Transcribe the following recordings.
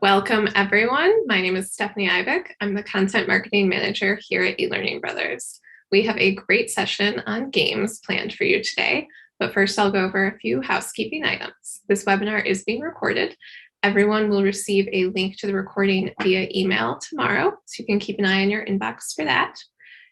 Welcome, everyone. My name is Stephanie Ivick. I'm the Content Marketing Manager here at eLearning Brothers. We have a great session on games planned for you today, but first I'll go over a few housekeeping items. This webinar is being recorded. Everyone will receive a link to the recording via email tomorrow, so you can keep an eye on your inbox for that.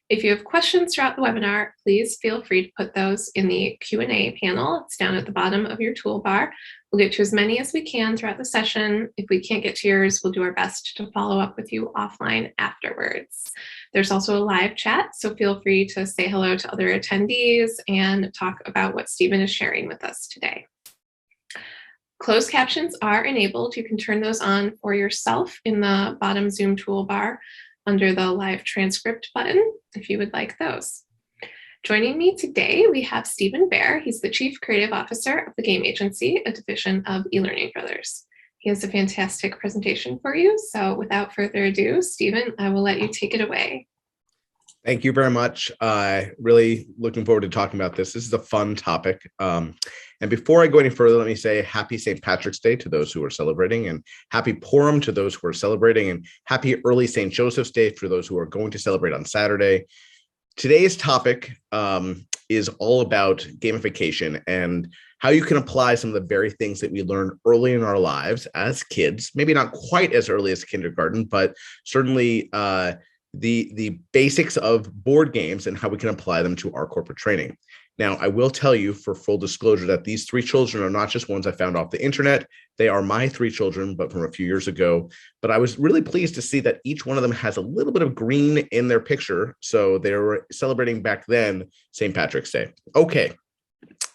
If you have questions throughout the webinar, please feel free to put those in the Q&A panel. It's down at the bottom of your toolbar. We'll get to as many as we can throughout the session. If we can't get to yours, we'll do our best to follow up with you offline afterwards. There's also a live chat, so feel free to say hello to other attendees and talk about what Stephen is sharing with us today. Closed captions are enabled. You can turn those on for yourself in the bottom Zoom toolbar under the live transcript button, if you would like those. Joining me today, we have Stephen Bear. He's the Chief Creative Officer of the Game Agency, a division of eLearning Brothers. He has a fantastic presentation for you. So without further ado, Stephen, I will let you take it away. Thank you very much. Really looking forward to talking about this. This is a fun topic. And before I go any further, let me say happy St. Patrick's Day to those who are celebrating, and happy Purim to those who are celebrating, and happy early St. Joseph's Day for those who are going to celebrate on Saturday. Today's topic is all about gamification and how you can apply some of the very things that we learned early in our lives as kids, maybe not quite as early as kindergarten, but certainly the basics of board games and how we can apply them to our corporate training. Now, I will tell you for full disclosure that these three children are not just ones I found off the internet. They are my three children, but from a few years ago. But I was really pleased to see that each one of them has a little bit of green in their picture. So they were celebrating back then St. Patrick's Day. Okay,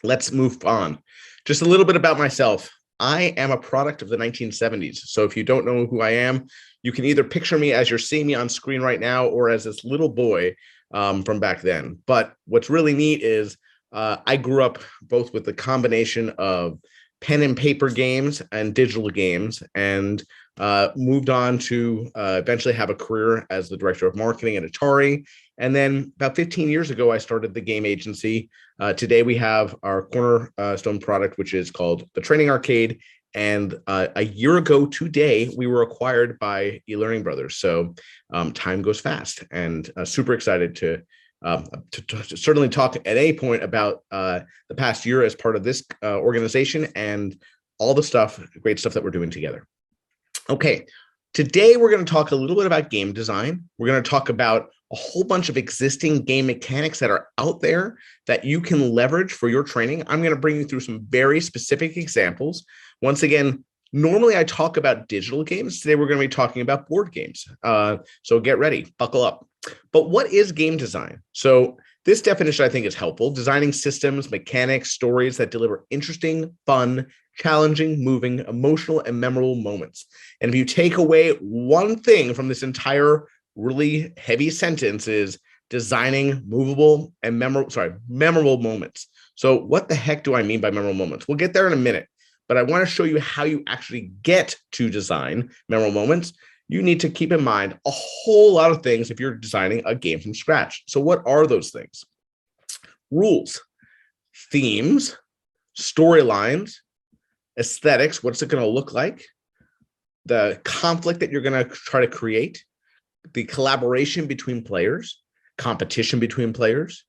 let's move on. Just a little bit about myself. I am a product of the 1970s. So if you don't know who I am, you can either picture me as you're seeing me on screen right now or as this little boy from back then. But what's really neat is I grew up both with the combination of pen and paper games and digital games, and moved on to eventually have a career as the director of marketing at Atari. And then about 15 years ago, I started the game agency. Today, we have our cornerstone product, which is called the Training Arcade. And a year ago today, we were acquired by eLearning Brothers. So time goes fast, and super excited to certainly talk at any point about the past year as part of this organization and all the great stuff that we're doing together. Okay, today we're going to talk a little bit about game design. We're going to talk about a whole bunch of existing game mechanics that are out there that you can leverage for your training. I'm going to bring you through some very specific examples. Once again, normally I talk about digital games. Today we're going to be talking about board games. So get ready, buckle up. But what is game design? So this definition I think is helpful. Designing systems, mechanics, stories that deliver interesting, fun, challenging, moving, emotional, and memorable moments. And if you take away one thing from this entire really heavy sentence, is designing movable and memorable moments. So what the heck do I mean by memorable moments? We'll get there in a minute, but I want to show you how you actually get to design memorable moments. You need to keep in mind a whole lot of things if you're designing a game from scratch. So what are those things? Rules, themes, storylines, aesthetics, what's it going to look like, the conflict that you're going to try to create, the collaboration between players, competition between players,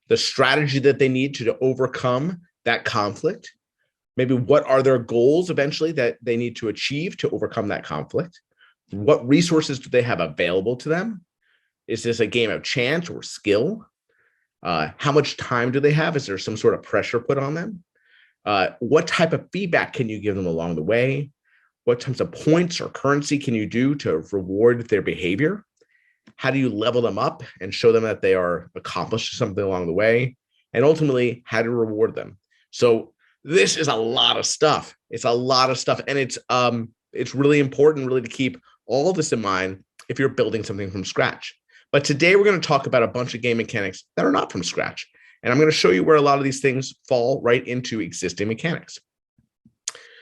the strategy that they need to overcome that conflict, maybe what are their goals eventually that they need to achieve to overcome that conflict, what resources do they have available to them, is this a game of chance or skill, how much time do they have, is there some sort of pressure put on them, what type of feedback can you give them along the way, what types of points or currency can you do to reward their behavior? How do you level them up and show them that they are accomplished something along the way? And ultimately, how to reward them. So this is a lot of stuff. It's a lot of stuff. And it's really important really to keep all of this in mind if you're building something from scratch. But today we're going to talk about a bunch of game mechanics that are not from scratch. And I'm going to show you where a lot of these things fall right into existing mechanics.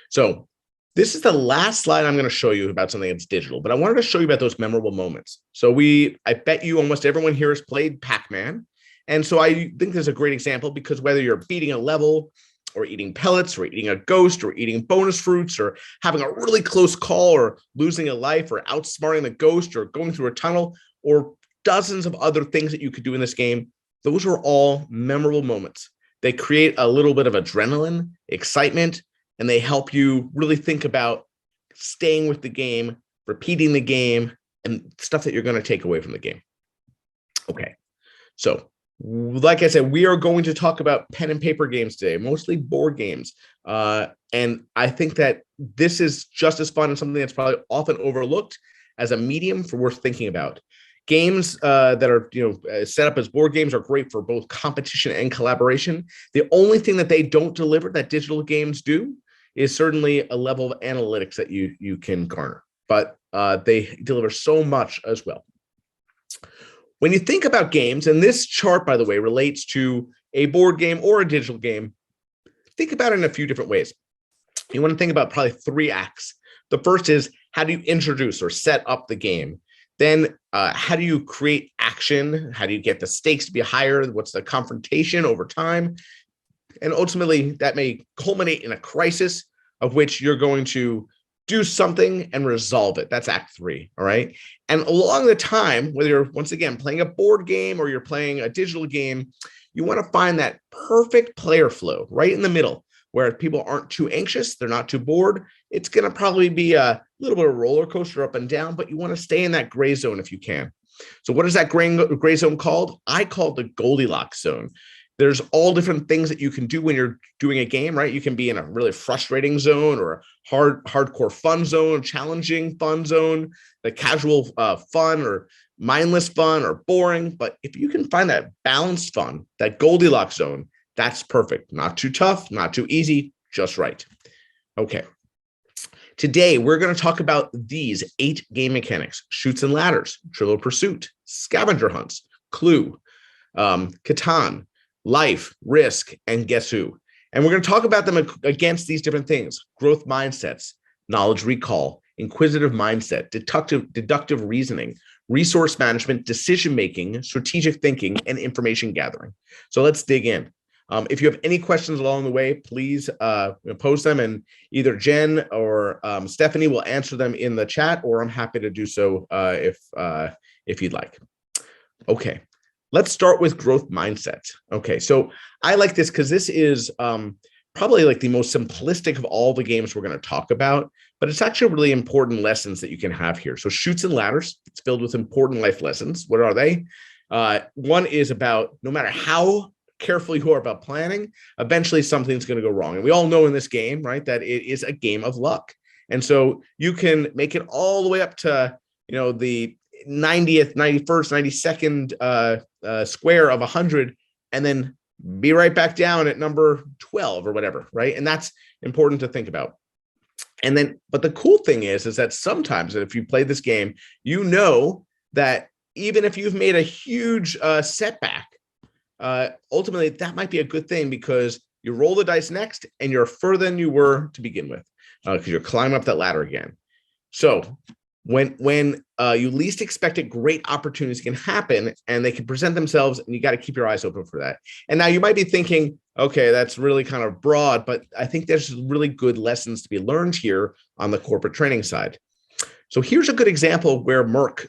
So this is the last slide I'm going to show you about something that's digital, but I wanted to show you about those memorable moments. So I bet you almost everyone here has played Pac-Man. And so I think there's a great example because whether you're beating a level or eating pellets, or eating a ghost, or eating bonus fruits, or having a really close call, or losing a life, or outsmarting the ghost, or going through a tunnel, or dozens of other things that you could do in this game. Those are all memorable moments. They create a little bit of adrenaline, excitement, and they help you really think about staying with the game, repeating the game, and stuff that you're going to take away from the game. Okay, so like I said, we are going to talk about pen and paper games today, mostly board games. And I think that this is just as fun and something that's probably often overlooked as a medium for worth thinking about. Games that are set up as board games are great for both competition and collaboration. The only thing that they don't deliver that digital games do is certainly a level of analytics that you can garner, but they deliver so much as well. When you think about games, and this chart, by the way, relates to a board game or a digital game, think about it in a few different ways. You want to think about probably 3 acts. The first is, how do you introduce or set up the game? Then how do you create action? How do you get the stakes to be higher? What's the confrontation over time? And ultimately, that may culminate in a crisis of which you're going to do something and resolve it. That's act 3, all right? And along the time, whether you're, once again, playing a board game or you're playing a digital game, you want to find that perfect player flow right in the middle where people aren't too anxious, they're not too bored. It's going to probably be a little bit of a roller coaster up and down, but you want to stay in that gray zone if you can. So what is that gray zone called? I call it the Goldilocks zone. There's all different things that you can do when you're doing a game, right? You can be in a really frustrating zone or a hardcore fun zone, challenging fun zone, the casual fun or mindless fun or boring. But if you can find that balanced fun, that Goldilocks zone, that's perfect. Not too tough, not too easy, just right. Okay. Today, we're going to talk about these 8 game mechanics: Chutes and Ladders, Trivial Pursuit, Scavenger Hunts, Clue, Catan, Life, Risk, and Guess Who. And we're going to talk about them against these different things: growth mindsets, knowledge recall, inquisitive mindset, deductive reasoning, resource management, decision-making, strategic thinking, and information gathering. So let's dig in. If you have any questions along the way, please post them, and either Jen or Stephanie will answer them in the chat, or I'm happy to do so if you'd like. Okay. Let's start with growth mindset. Okay, so I like this because this is probably like the most simplistic of all the games we're going to talk about, but it's actually really important lessons that you can have here. So Chutes and Ladders, it's filled with important life lessons. What are they? One is about no matter how careful you are about planning, eventually something's going to go wrong. And we all know in this game, right, that it is a game of luck. And so you can make it all the way up to, the 90th, 91st, 92nd square of 100, and then be right back down at number 12 or whatever, right? And that's important to think about. And then, but the cool thing is that sometimes if you play this game, you know that even if you've made a huge setback, ultimately that might be a good thing because you roll the dice next and you're further than you were to begin with because you're climbing up that ladder again. So when you least expect it, great opportunities can happen and they can present themselves, and you got to keep your eyes open for that. And now you might be thinking, okay, that's really kind of broad, but I think there's really good lessons to be learned here on the corporate training side. So here's a good example where Merck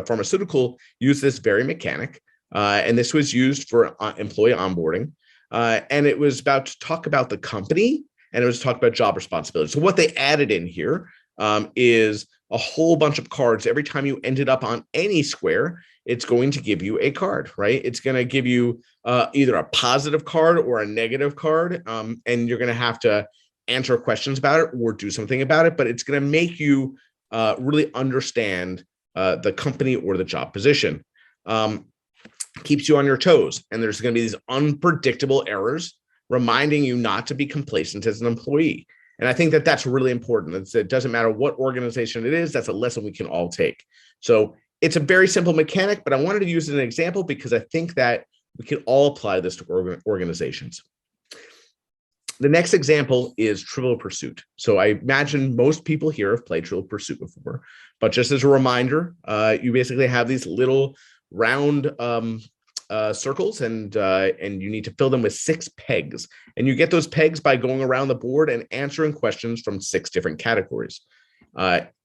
Pharmaceutical used this very mechanic, and this was used for employee onboarding, and it was about to talk about the company, and it was to talk about job responsibility. So what they added in here is a whole bunch of cards. Every time you ended up on any square, it's going to give you a card, right? It's going to give you either a positive card or a negative card, and you're going to have to answer questions about it or do something about it, but it's going to make you really understand the company or the job position. Keeps you on your toes, and there's going to be these unpredictable errors reminding you not to be complacent as an employee. And I think that that's really important. It doesn't matter what organization it is. That's a lesson we can all take. So it's a very simple mechanic, but I wanted to use it as an example because I think that we can all apply this to organizations. The next example is Trivial Pursuit. So I imagine most people here have played Trivial Pursuit before, but just as a reminder, you basically have these little round circles, and you need to fill them with 6 pegs. And you get those pegs by going around the board and answering questions from 6 different categories.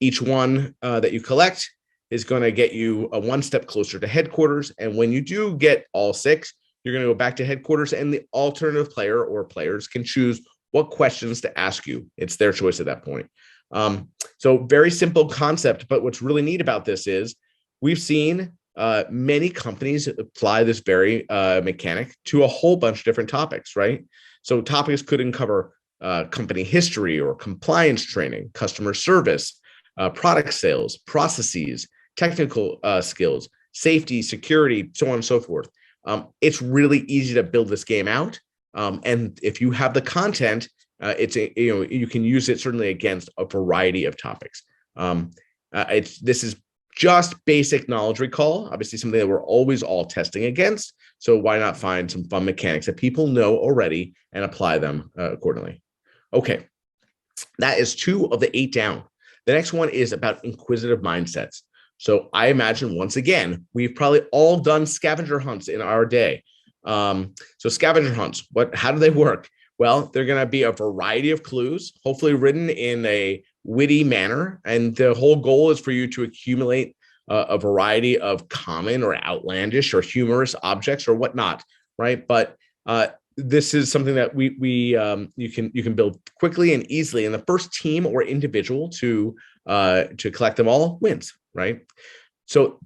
Each one that you collect is going to get you one step closer to headquarters. And when you do get all 6, you're going to go back to headquarters, and the alternative player or players can choose what questions to ask you. It's their choice at that point. So very simple concept, but what's really neat about this is we've seen many companies apply this very mechanic to a whole bunch of different topics, right? So topics could cover company history or compliance training, customer service, product sales, processes, technical skills, safety, security, so on and so forth. It's really easy to build this game out. And if you have the content, you can use it certainly against a variety of topics. This is just basic knowledge recall, obviously something that we're always all testing against. So why not find some fun mechanics that people know already and apply them accordingly? Okay, that is 2 of the 8 down. The next one is about inquisitive mindsets. So I imagine, once again, we've probably all done scavenger hunts in our day. So scavenger hunts, how do they work? Well, they're going to be a variety of clues, hopefully written in a witty manner. And the whole goal is for you to accumulate a variety of common or outlandish or humorous objects or whatnot, right? But this is something that you can build quickly and easily. And the first team or individual to collect them all wins, right? So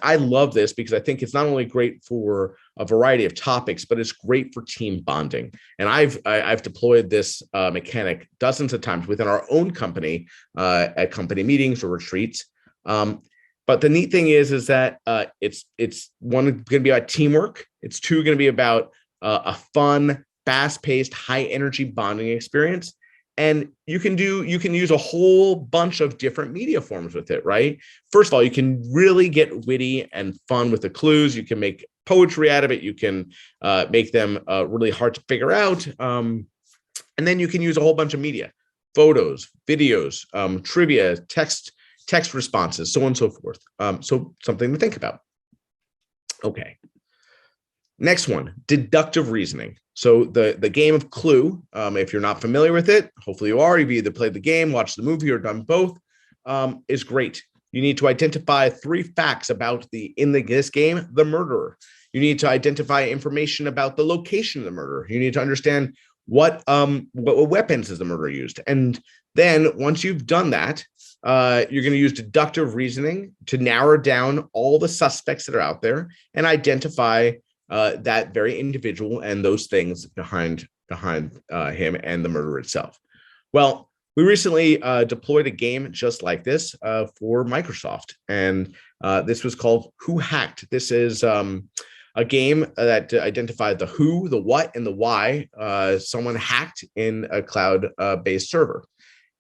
I love this because I think it's not only great for a variety of topics, but it's great for team bonding. And I've deployed this mechanic dozens of times within our own company at company meetings or retreats. But the neat thing is that it's one going to be about teamwork. It's 2 going to be about a fun, fast-paced, high-energy bonding experience. And you can use a whole bunch of different media forms with it, right? First of all, you can really get witty and fun with the clues. You can make poetry out of it. You can make them really hard to figure out. And then you can use a whole bunch of media, photos, videos, trivia, text responses, so on and so forth. So something to think about. Okay. Next one, deductive reasoning. So the game of Clue, if you're not familiar with it, hopefully you are. You've either played the game, watched the movie, or done both, is great. You need to identify 3 facts about this game, the murderer. You need to identify information about the location of the murder. You need to understand what weapons is the murderer used. And then once you've done that, you're going to use deductive reasoning to narrow down all the suspects that are out there and identify that very individual and those things behind him and the murder itself. Well, we recently deployed a game just like this for Microsoft, and this was called Who Hacked. This is a game that identified the who, the what, and the why someone hacked in a cloud-based server.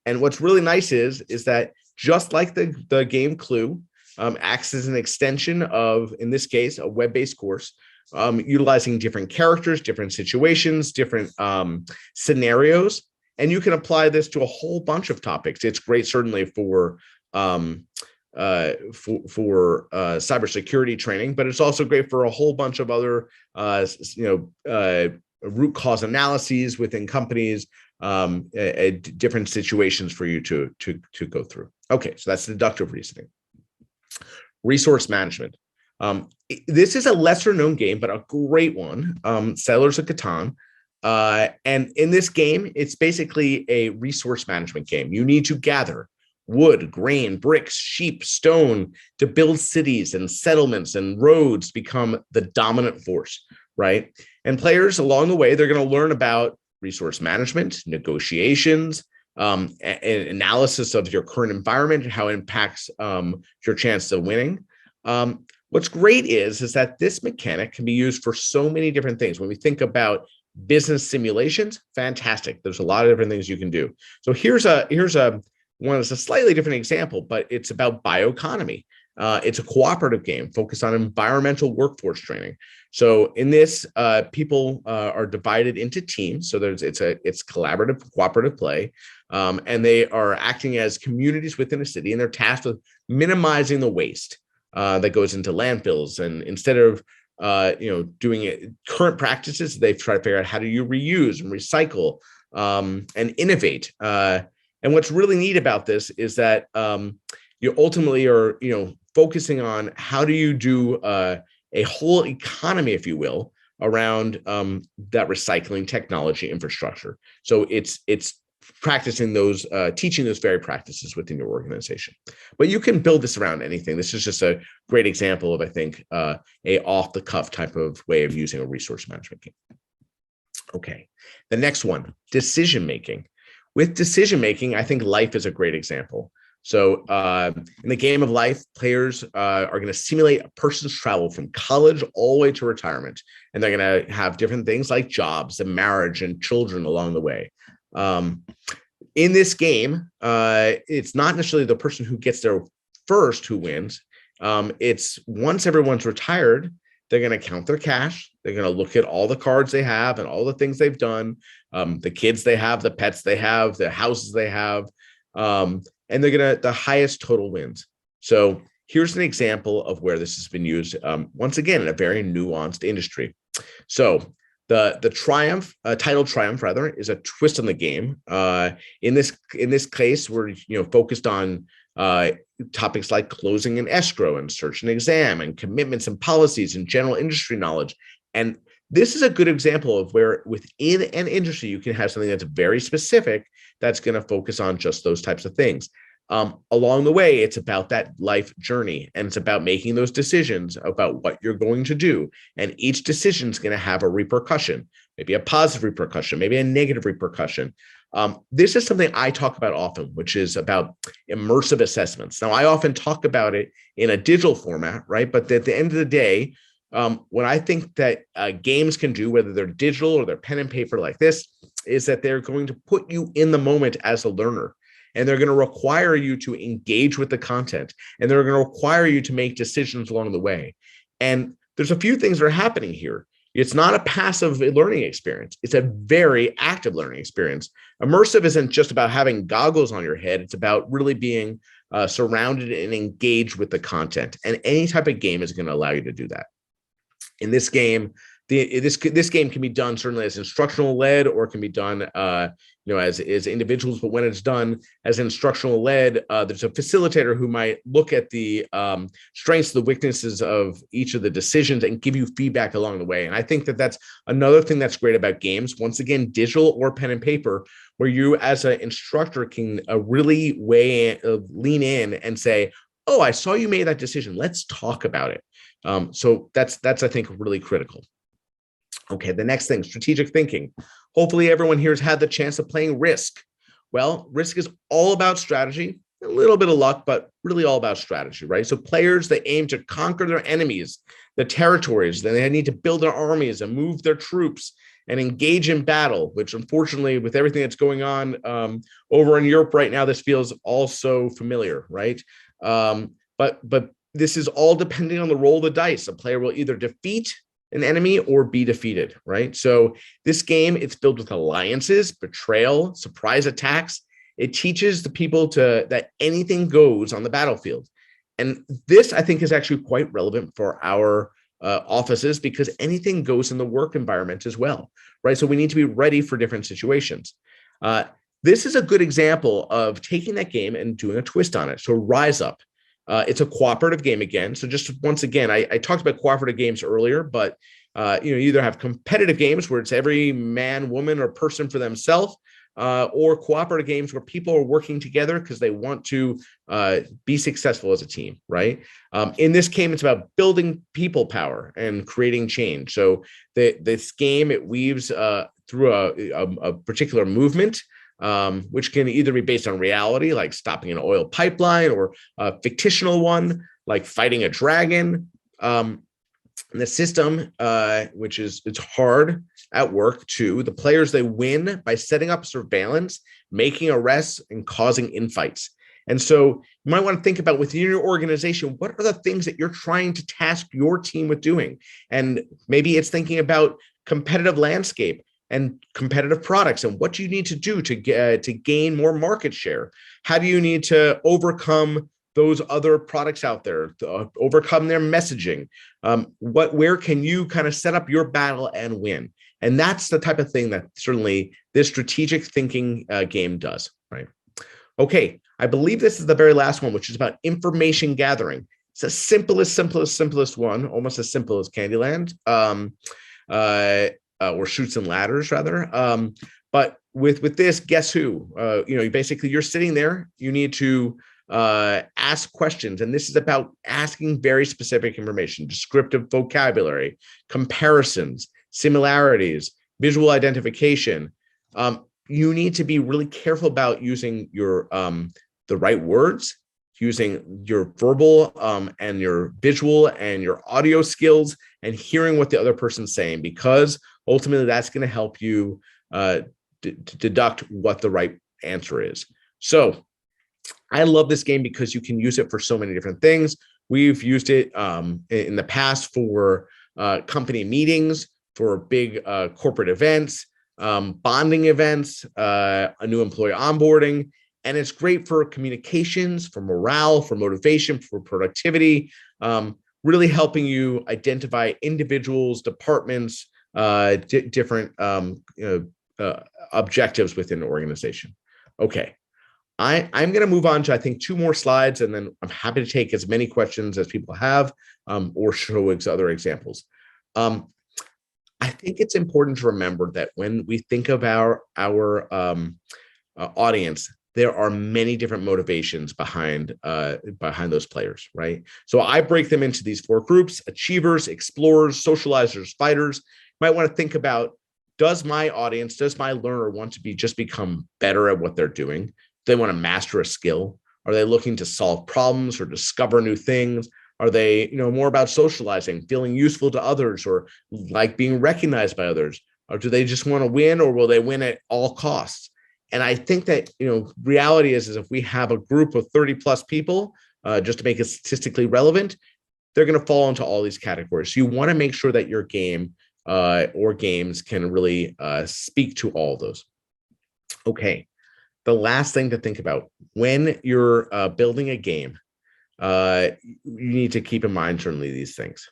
And what's really nice is that just like the game Clue acts as an extension of, in this case, a web-based course, utilizing different characters, different situations, different scenarios, and you can apply this to a whole bunch of topics. It's great, certainly for cybersecurity training, but it's also great for a whole bunch of other, root cause analyses within companies, different situations for you to go through. Okay, so that's deductive reasoning. Resource management. This is a lesser known game, but a great one. Settlers of Catan. And in this game, it's basically a resource management game. You need to gather wood, grain, bricks, sheep, stone to build cities and settlements and roads, become the dominant force, right? And players along the way, they're going to learn about resource management, negotiations, analysis of your current environment and how it impacts your chance of winning. What's great is that this mechanic can be used for so many different things. When we think about business simulations, fantastic. There's a lot of different things you can do. So here's a one that's a slightly different example, but it's about bioeconomy. It's a cooperative game focused on environmental workforce training. So in this, people are divided into teams. So it's collaborative, cooperative play, and they are acting as communities within a city, and they're tasked with minimizing the waste that goes into landfills. And instead of doing it, current practices. They've tried to figure out how do you reuse and recycle and innovate. And what's really neat about this is that you ultimately are, focusing on how do you do a whole economy, if you will, around that recycling technology infrastructure. So it's practicing those, teaching those very practices within your organization. But you can build this around anything. This is just a great example of, I think, a off the cuff type of way of using a resource management game. Okay, the next one, decision making. With decision making, I think life is a great example. So in the game of life, players are going to simulate a person's travel from college all the way to retirement. And they're going to have different things like jobs and marriage and children along the way. In this game, it's not necessarily the person who gets there first who wins. It's once everyone's retired, they're going to count their cash. They're going to look at all the cards they have and all the things they've done, the kids they have, the pets they have, the houses they have. And they're going to, the highest total wins. So here's an example of where this has been used, once again, in a very nuanced industry. So the triumph, title triumph rather, is a twist on the game. In this case, we're focused on topics like closing and escrow and search and exam and commitments and policies and general industry knowledge. And this is a good example of where within an industry, you can have something that's very specific that's going to focus on just those types of things. Along the way, it's about that life journey, and it's about making those decisions about what you're going to do. And each decision is going to have a repercussion, maybe a positive repercussion, maybe a negative repercussion. This is something I talk about often, which is about immersive assessments. Now, I often talk about it in a digital format, right? But at the end of the day, what I think that games can do, whether they're digital or they're pen and paper like this, is that they're going to put you in the moment as a learner. And they're going to require you to engage with the content. And they're going to require you to make decisions along the way. And there's a few things that are happening here. It's not a passive learning experience. It's a very active learning experience. Immersive isn't just about having goggles on your head. It's about really being surrounded and engaged with the content. And any type of game is going to allow you to do that. In this game, this game can be done certainly as instructional led, or it can be done as individuals. But when it's done as instructional led, there's a facilitator who might look at the strengths, the weaknesses of each of the decisions and give you feedback along the way. And I think that that's another thing that's great about games. Once again, digital or pen and paper, where you as an instructor can really lean in and say, "Oh, I saw you made that decision. Let's talk about it." So that's I think really critical. Okay, the next thing, strategic thinking. Hopefully everyone here has had the chance of playing Risk. Well, Risk is all about strategy, a little bit of luck, but really all about strategy, right? So players, they aim to conquer their enemies, the territories, then they need to build their armies and move their troops and engage in battle, which unfortunately with everything that's going on over in Europe right now, this feels also familiar, right? But this is all depending on the roll of the dice. A player will either defeat an enemy or be defeated, right? So this game, it's filled with alliances, betrayal, surprise attacks. It teaches the people that anything goes on the battlefield. And this, I think, is actually quite relevant for our offices, because anything goes in the work environment as well, right? So we need to be ready for different situations. This is a good example of taking that game and doing a twist on it. So Rise Up. It's a cooperative game again. So just once again, I talked about cooperative games earlier, but you either have competitive games where it's every man, woman, or person for themselves, or cooperative games where people are working together because they want to be successful as a team, right? In this game, it's about building people power and creating change. So this game, it weaves through a particular movement, which can either be based on reality, like stopping an oil pipeline, or a fictional one, like fighting a dragon. The system, it's hard at work too. The players, they win by setting up surveillance, making arrests, and causing infights. And so you might want to think about within your organization, what are the things that you're trying to task your team with doing? And maybe it's thinking about competitive landscape and competitive products, and what do you need to do to gain more market share? How do you need to overcome those other products out there, to overcome their messaging. Where can you kind of set up your battle and win? And that's the type of thing that certainly this strategic thinking game does, right? Okay, I believe this is the very last one, which is about information gathering. It's the simplest one, almost as simple as Candyland, or Chutes and Ladders, rather. But with this, guess who? Basically you're sitting there. You need to ask questions, and this is about asking very specific information, descriptive vocabulary, comparisons, similarities, visual identification. You need to be really careful about using your the right words, using your verbal and your visual and your audio skills, and hearing what the other person's saying, because ultimately that's going to help you deduct what the right answer is. So I love this game because you can use it for so many different things. We've used it in the past for company meetings, for big corporate events, bonding events, a new employee onboarding. And it's great for communications, for morale, for motivation, for productivity, really helping you identify individuals, departments, different objectives within an organization. Okay. I'm going to move on to, I think, 2 more slides, and then I'm happy to take as many questions as people have, or show other examples. I think it's important to remember that when we think of our audience, there are many different motivations behind those players, right? So I break them into these 4 groups: achievers, explorers, socializers, fighters. You might want to think about, does my audience, does my learner want to become better at what they're doing? Do they want to master a skill? Are they looking to solve problems or discover new things? Are they, more about socializing, feeling useful to others, or like being recognized by others? Or do they just want to win, or will they win at all costs? And I think that, reality is if we have a group of 30 plus people, just to make it statistically relevant, they're going to fall into all these categories. So you want to make sure that your game or games can really speak to all of those. Okay. The last thing to think about when you're building a game, you need to keep in mind certainly these things.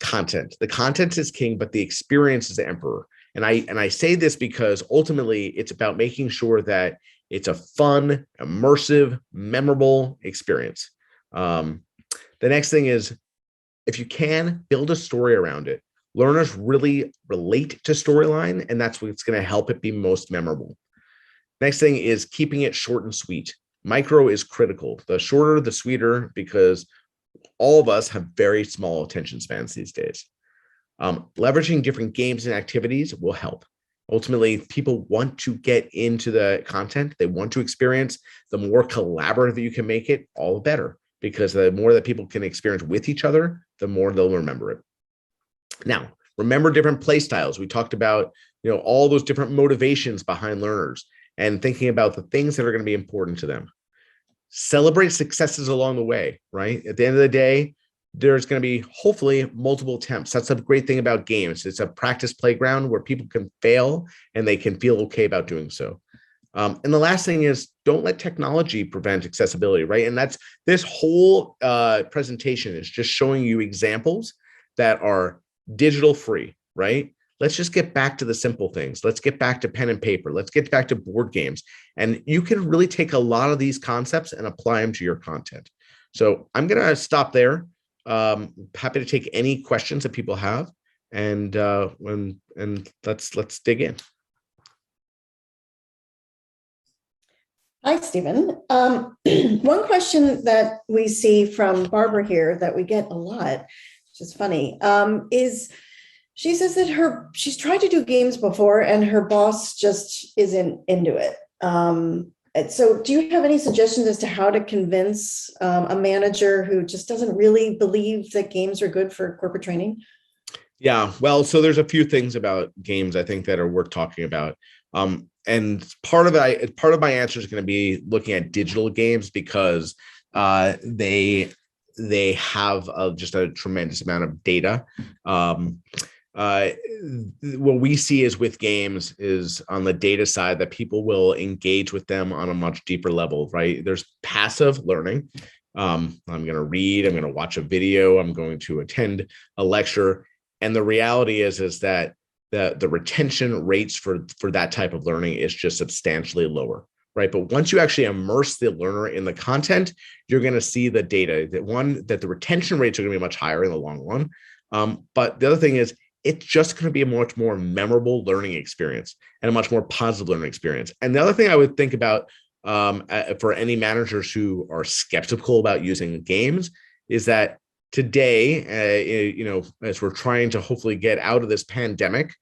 Content. The content is king, but the experience is the emperor. And I say this because ultimately it's about making sure that it's a fun, immersive, memorable experience. The next thing is, if you can, build a story around it. Learners really relate to storyline, and that's what's going to help it be most memorable. Next thing is keeping it short and sweet. Micro is critical. The shorter, the sweeter, because all of us have very small attention spans these days. Leveraging different games and activities will help. Ultimately, people want to get into the content. They want to experience. The more collaborative you can make it, all the better, because the more that people can experience with each other, the more they'll remember it. Now, remember different play styles. We talked about, all those different motivations behind learners, and thinking about the things that are going to be important to them. Celebrate successes along the way, right? At the end of the day, there's going to be hopefully multiple attempts. That's a great thing about games. It's a practice playground where people can fail and they can feel okay about doing so. And the last thing is, don't let technology prevent accessibility, right? And that's this whole presentation is just showing you examples that are digital free, right? Let's just get back to the simple things. Let's get back to pen and paper. Let's get back to board games. And you can really take a lot of these concepts and apply them to your content. So I'm going to stop there. Happy to take any questions that people have, and let's dig in. Hi, Stephen. One question that we see from Barbara here that we get a lot, which is funny, is she says that she's tried to do games before and her boss just isn't into it. So do you have any suggestions as to how to convince a manager who just doesn't really believe that games are good for corporate training? Yeah, well, so there's a few things about games I think that are worth talking about. And part of my answer is going to be looking at digital games, because they have just a tremendous amount of data. uh, what we see is with games is on the data side that people will engage with them on a much deeper level, right? There's passive learning. I'm going to read, I'm going to watch a video, I'm going to attend a lecture. And the reality is that the retention rates for that type of learning is just substantially lower, right? But once you actually immerse the learner in the content, you're going to see the data that the retention rates are going to be much higher in the long run. But the other thing is, it's just going to be a much more memorable learning experience and a much more positive learning experience. And the other thing I would think about for any managers who are skeptical about using games is that today, as we're trying to hopefully get out of this pandemic,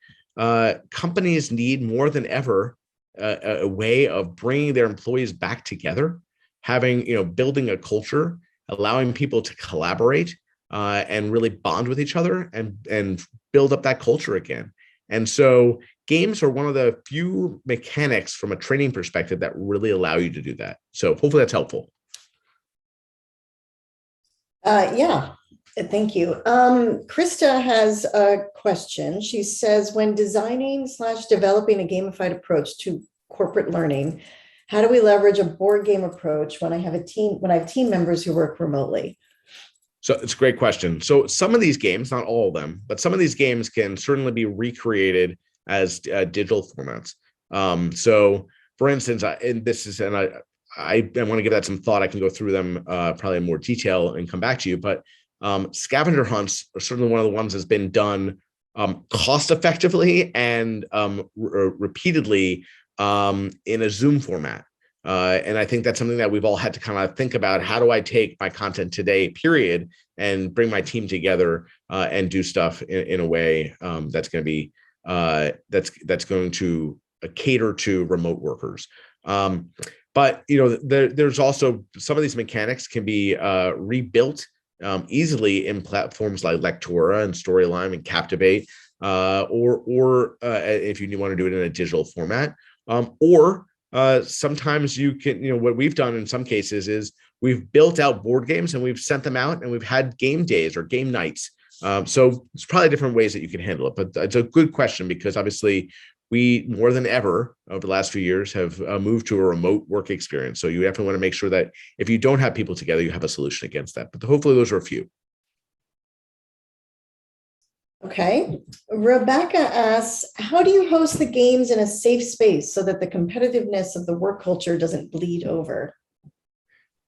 companies need more than ever a way of bringing their employees back together, building a culture, allowing people to collaborate and really bond with each other and build up that culture again. And so games are one of the few mechanics from a training perspective that really allow you to do that. So hopefully that's helpful. Yeah, thank you. Krista has a question. She says, when designing/developing a gamified approach to corporate learning, how do we leverage a board game approach when I have team members who work remotely? So it's a great question. So some of these games, not all of them, but some of these games can certainly be recreated as digital formats. So for instance, I want to give that some thought. I can go through them probably in more detail and come back to you. But scavenger hunts are certainly one of the ones that's been done cost effectively and repeatedly in a Zoom format. And I think that's something that we've all had to kind of think about. How do I take my content today, period, and bring my team together and do stuff in a way that's going to be that's going to cater to remote workers. But there's also some of these mechanics can be rebuilt easily in platforms like Lectora and Storyline and Captivate, or if you want to do it in a digital format, or sometimes you can, what we've done in some cases is we've built out board games and we've sent them out and we've had game days or game nights. So there's probably different ways that you can handle it, but it's a good question because obviously we more than ever over the last few years have moved to a remote work experience. So you definitely want to make sure that if you don't have people together, you have a solution against that, but hopefully those are a few. Okay. Rebecca asks, how do you host the games in a safe space so that the competitiveness of the work culture doesn't bleed over?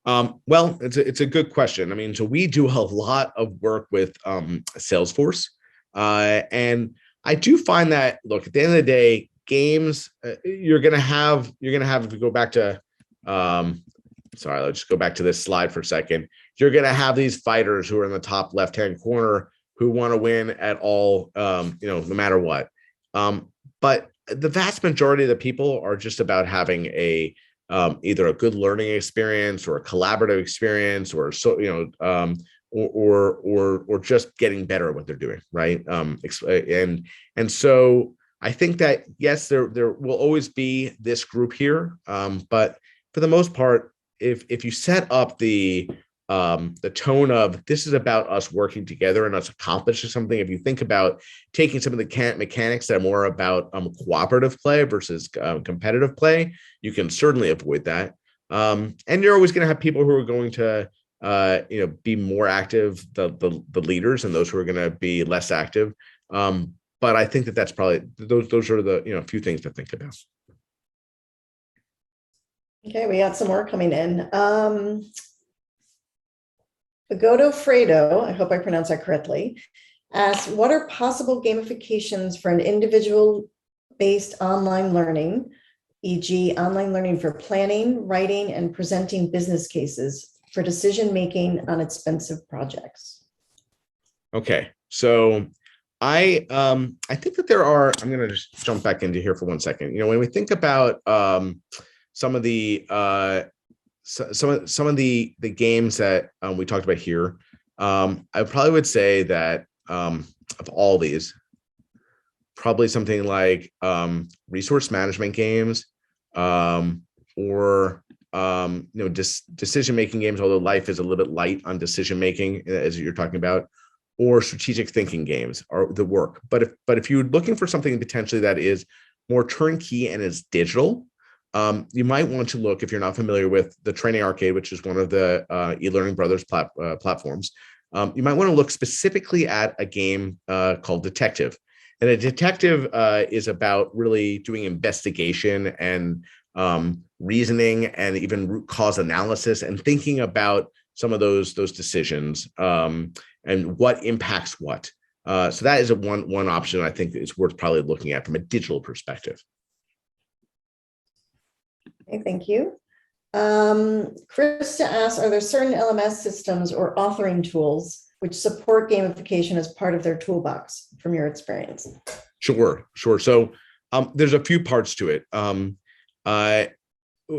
Well, it's a good question. I mean, so we do a lot of work with Salesforce, and I do find that, look, at the end of the day, games, you're gonna have if we go back to sorry, let's just go back to this slide for a second. You're gonna have these fighters who are in the top left-hand corner who want to win at all, no matter what. But the vast majority of the people are just about having either a good learning experience or a collaborative experience, or or just getting better at what they're doing, right? And so I think that yes, there will always be this group here, but for the most part, if you set up the tone of this is about us working together and us accomplishing something. If you think about taking some of the mechanics that are more about cooperative play versus competitive play, you can certainly avoid that. And you're always going to have people who are going to be more active, the leaders, and those who are going to be less active. But I think that's probably those are the few things to think about. Okay, we got some more coming in. Godofredo, I hope I pronounced that correctly, asks, what are possible gamifications for an individual-based online learning, e.g. online learning for planning, writing, and presenting business cases for decision-making on expensive projects? Okay, so I think that there are, I'm going to just jump back into here for 1 second. When we think about some of the games that we talked about here, I probably would say that of all these, probably something like resource management games, or decision making games. Although life is a little bit light on decision making, as you're talking about, or strategic thinking games are the work. But if you're looking for something potentially that is more turnkey and is digital, you might want to look, if you're not familiar with the Training Arcade, which is one of the eLearning Brothers platforms, you might want to look specifically at a game called Deductive. And a detective is about really doing investigation and reasoning and even root cause analysis and thinking about some of those decisions and what impacts what. So that is one option I think is worth probably looking at from a digital perspective. Okay, thank you. Krista asks, are there certain LMS systems or authoring tools which support gamification as part of their toolbox from your experience? Sure. So there's a few parts to it.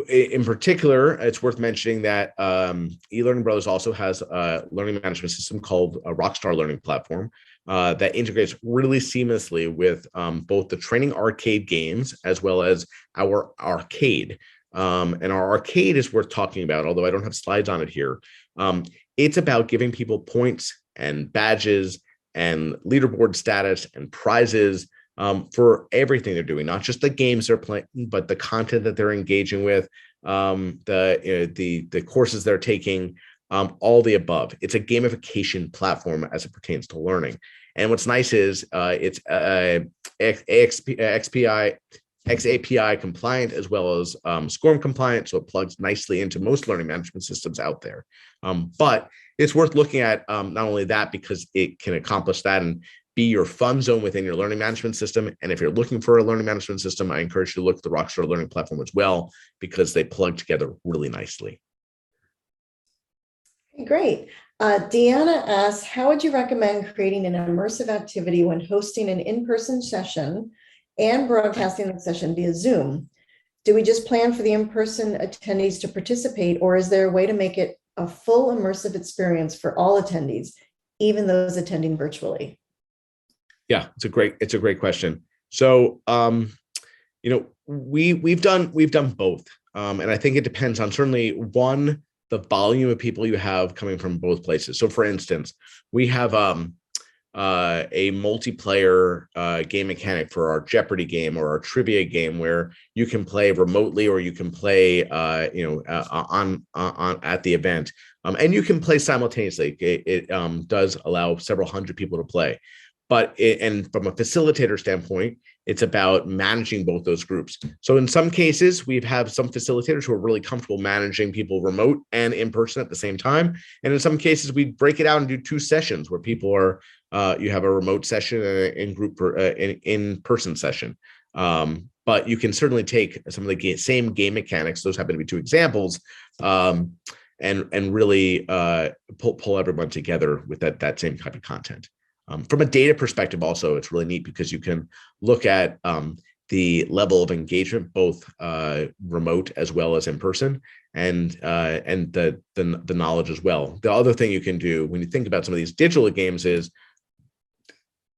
In particular, it's worth mentioning that eLearning Brothers also has a learning management system called a Rockstar Learning Platform that integrates really seamlessly with both the Training Arcade games as well as our arcade. And our arcade is worth talking about, although I don't have slides on it here. It's about giving people points and badges and leaderboard status and prizes for everything they're doing, not just the games they're playing, but the content that they're engaging with, the courses they're taking, all the above. It's a gamification platform as it pertains to learning. And what's nice is it's XAPI compliant as well as SCORM compliant, so it plugs nicely into most learning management systems out there. But it's worth looking at not only that, because it can accomplish that and be your fun zone within your learning management system. And if you're looking for a learning management system, I encourage you to look at the Rockstar Learning Platform as well, because they plug together really nicely. Great. Deanna asks, how would you recommend creating an immersive activity when hosting an in-person session and broadcasting the session via Zoom? Do we just plan for the in-person attendees to participate, or is there a way to make it a full immersive experience for all attendees, even those attending virtually? Yeah, it's a great question. So, we've done both, and I think it depends on certainly one, the volume of people you have coming from both places. So, for instance, we have a multiplayer game mechanic for our Jeopardy game or our trivia game, where you can play remotely or you can play, on at the event, and you can play simultaneously. It does allow several hundred people to play. But and from a facilitator standpoint, it's about managing both those groups. So in some cases, we have some facilitators who are really comfortable managing people remote and in person at the same time. And in some cases, we break it out and do 2 sessions where people are, you have a remote session and an in-person session. But you can certainly take some of the same game mechanics, those happen to be 2 examples, and really pull everyone together with that same type of content. From a data perspective, also, it's really neat because you can look at the level of engagement, both remote as well as in person, and the knowledge as well. The other thing you can do when you think about some of these digital games is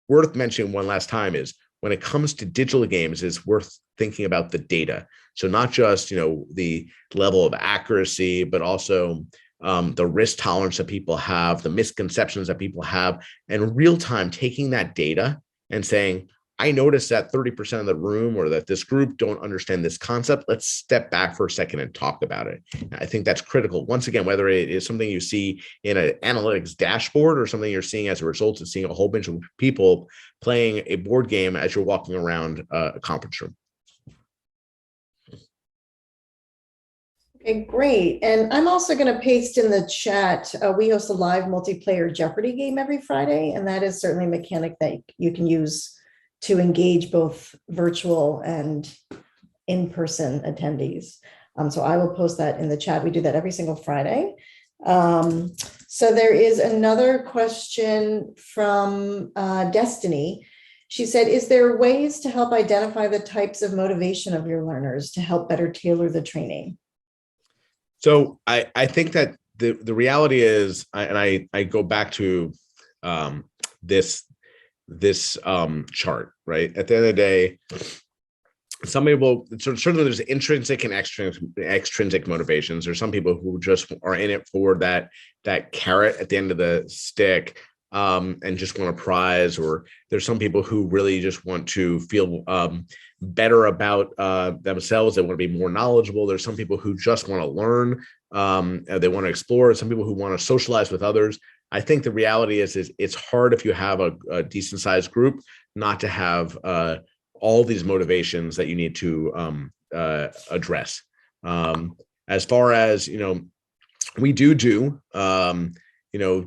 worth mentioning one last time is when it comes to digital games, is worth thinking about the data. So not just the level of accuracy, but also the risk tolerance that people have, the misconceptions that people have, and real time taking that data and saying, I noticed that 30% of the room or that this group don't understand this concept. Let's step back for a second and talk about it. I think that's critical. Once again, whether it is something you see in an analytics dashboard or something you're seeing as a result of seeing a whole bunch of people playing a board game as you're walking around a conference room. Okay, great. And I'm also going to paste in the chat. We host a live multiplayer Jeopardy game every Friday, and that is certainly a mechanic that you can use to engage both virtual and in-person attendees. So I will post that in the chat. We do that every single Friday. So there is another question from Destiny. She said, is there ways to help identify the types of motivation of your learners to help better tailor the training? So I think that the reality is, and I go back to this chart, right? At the end of the day, some people, certainly there's intrinsic and extrinsic motivations. There's some people who just are in it for that carrot at the end of the stick, and just want a prize, or there's some people who really just want to feel better about themselves. They want to be more knowledgeable. There's some people who just want to learn. They want to explore. Some people who want to socialize with others. I think the reality is it's hard if you have a decent sized group not to have all these motivations that you need to address. As far as, we do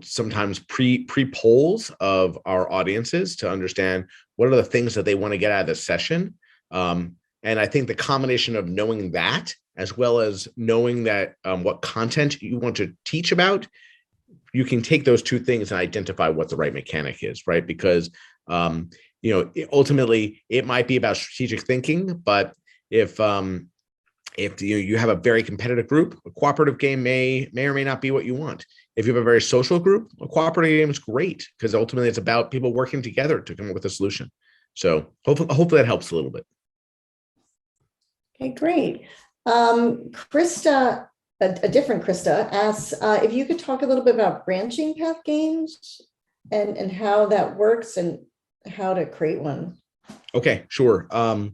sometimes pre polls of our audiences to understand what are the things that they want to get out of the session. And I think the combination of knowing that, as well as knowing that what content you want to teach about, you can take those two things and identify what the right mechanic is, right? Because ultimately it might be about strategic thinking, but if you have a very competitive group, a cooperative game may or may not be what you want. If you have a very social group, a cooperative game is great, because ultimately it's about people working together to come up with a solution. So hopefully that helps a little bit. Okay, great. Krista, a different Krista, asks if you could talk a little bit about branching path games and how that works and how to create one. Okay, sure. I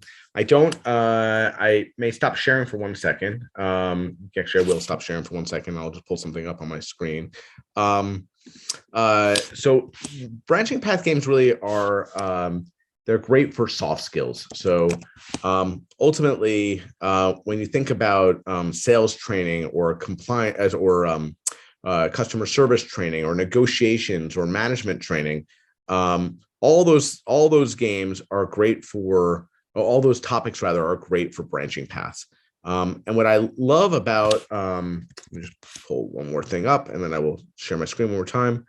may stop sharing for 1 second. Actually, I will stop sharing for 1 second. I'll just pull something up on my screen. So branching path games really are, they're great for soft skills. So ultimately, when you think about sales training or compliance or customer service training or negotiations or management training, all those games are great for, all those topics rather are great for branching paths. And what I love about, let me just pull one more thing up and then I will share my screen one more time.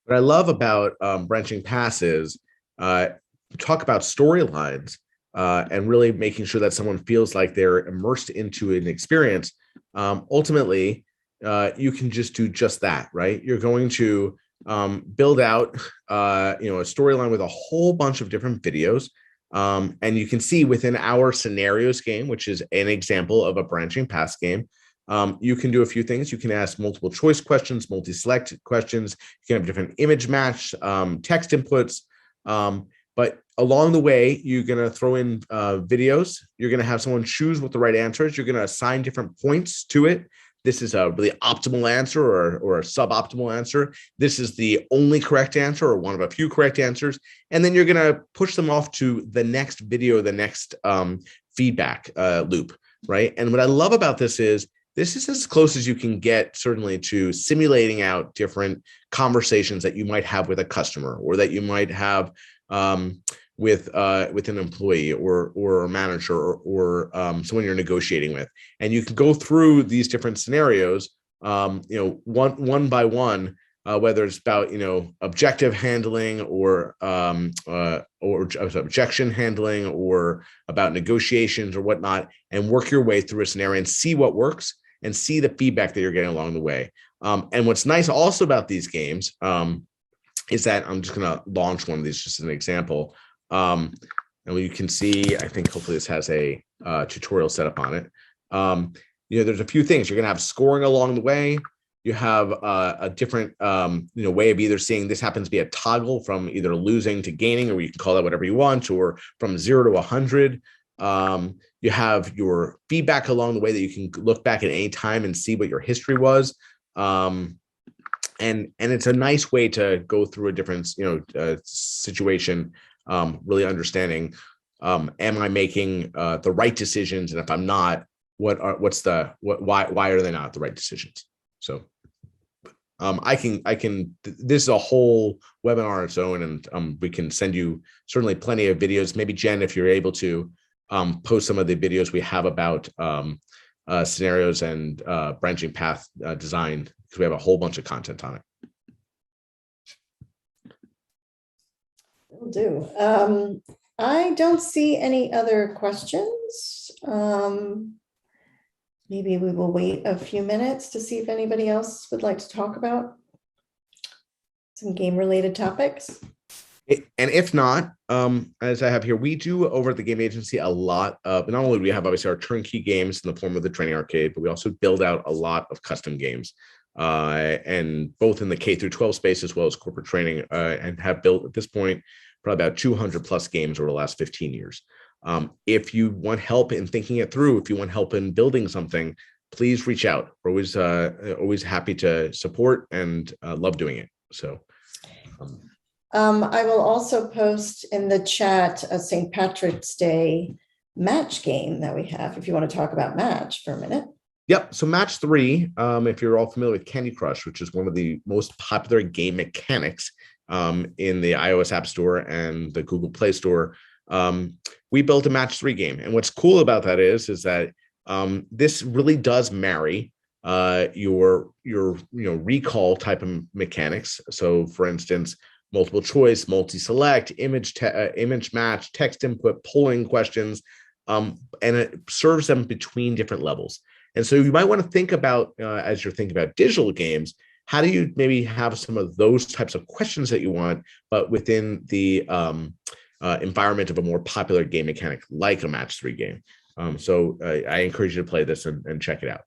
What I love about branching paths is talk about storylines and really making sure that someone feels like they're immersed into an experience. Ultimately, you can just do just that, right? You're going to build out a storyline with a whole bunch of different videos, and you can see within our scenarios game, which is an example of a branching paths game, you can do a few things. You can ask multiple choice questions, multi-select questions. You can have different image match, text inputs, but along the way you're going to throw in videos. You're going to have someone choose what the right answer is. You're going to assign different points to it. This is a really optimal answer or a suboptimal answer. This is the only correct answer or one of a few correct answers. And then you're going to push them off to the next video, the next feedback loop, right? And what I love about this is as close as you can get, certainly, to simulating out different conversations that you might have with a customer or that you might have with an employee or a manager or someone you're negotiating with. And you can go through these different scenarios, one by one, whether it's about objective handling or objection handling or about negotiations or whatnot, and work your way through a scenario and see what works and see the feedback that you're getting along the way. And what's nice also about these games is that I'm just going to launch one of these just as an example. And you can see, I think hopefully this has a tutorial set up on it. There's a few things. You're going to have scoring along the way. You have a different way of either seeing this happens to be a toggle from either losing to gaining, or you can call that whatever you want, or from 0 to 100. You have your feedback along the way that you can look back at any time and see what your history was. And it's a nice way to go through a different situation, really understanding, am I making the right decisions, and if I'm not, why are they not the right decisions? So I can this is a whole webinar on its own, and we can send you certainly plenty of videos. Maybe Jen, if you're able to post some of the videos we have about scenarios and branching path design, because we have a whole bunch of content on it. Will do. I don't see any other questions. Maybe we will wait a few minutes to see if anybody else would like to talk about some game-related topics. And if not, as I have here, we do over at the game agency a lot of, not only do we have obviously our turnkey games in the form of the training arcade, but we also build out a lot of custom games. and both in the K through 12 space as well as corporate training, and have built at this point probably about 200 plus games over the last 15 years. If you want help in thinking it through, if you want help in building something, please reach out. We're always happy to support and love doing it. So. I will also post in the chat a St. Patrick's Day match game that we have, if you want to talk about match for a minute. Yep. So match 3, if you're all familiar with Candy Crush, which is one of the most popular game mechanics in the iOS App Store and the Google Play Store, we built a match 3 game. And what's cool about that is that this really does marry your recall type of mechanics. So for instance, multiple choice, multi-select, image match, text input, polling questions, and it serves them between different levels. And so you might want to think about, as you're thinking about digital games, how do you maybe have some of those types of questions that you want, but within the environment of a more popular game mechanic like a match 3 game. So I encourage you to play this and check it out.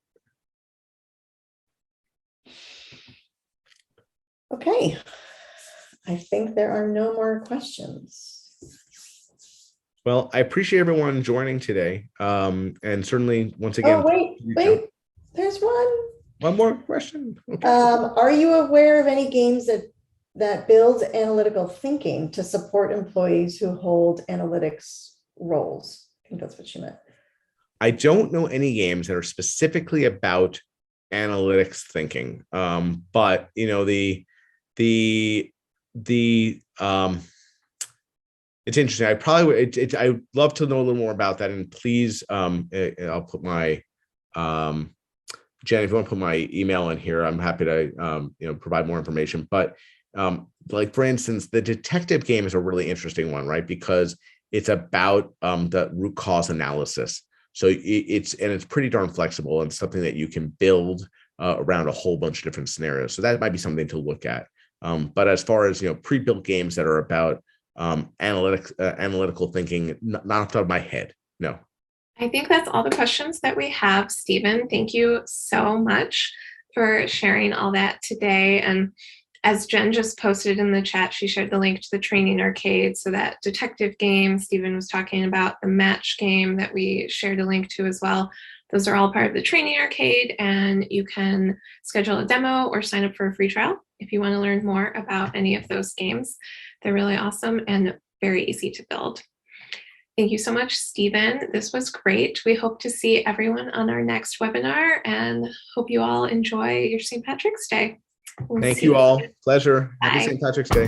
Okay. I think there are no more questions. Well, I appreciate everyone joining today. And certainly, once again, wait, there's one more question. Okay. Are you aware of any games that build analytical thinking to support employees who hold analytics roles? I think that's what she meant. I don't know any games that are specifically about analytics thinking. But it's interesting. I'd love to know a little more about that. And please, I'll put my Jen, if you want to put my email in here, I'm happy to provide more information. But like for instance, the detective game is a really interesting one, right? Because it's about the root cause analysis. So it's pretty darn flexible and something that you can build around a whole bunch of different scenarios. So that might be something to look at. But as far as pre-built games that are about analytical thinking, not off the top of my head, no. I think that's all the questions that we have, Stephen. Thank you so much for sharing all that today. And as Jen just posted in the chat, she shared the link to the training arcade. So that detective game Stephen was talking about, the match game that we shared a link to as well. Those are all part of the training arcade, and you can schedule a demo or sign up for a free trial if you want to learn more about any of those games. They're really awesome and very easy to build. Thank you so much, Stephen. This was great. We hope to see everyone on our next webinar and hope you all enjoy your St. Patrick's Day. Thank you all. Pleasure. Bye. Happy St. Patrick's Day.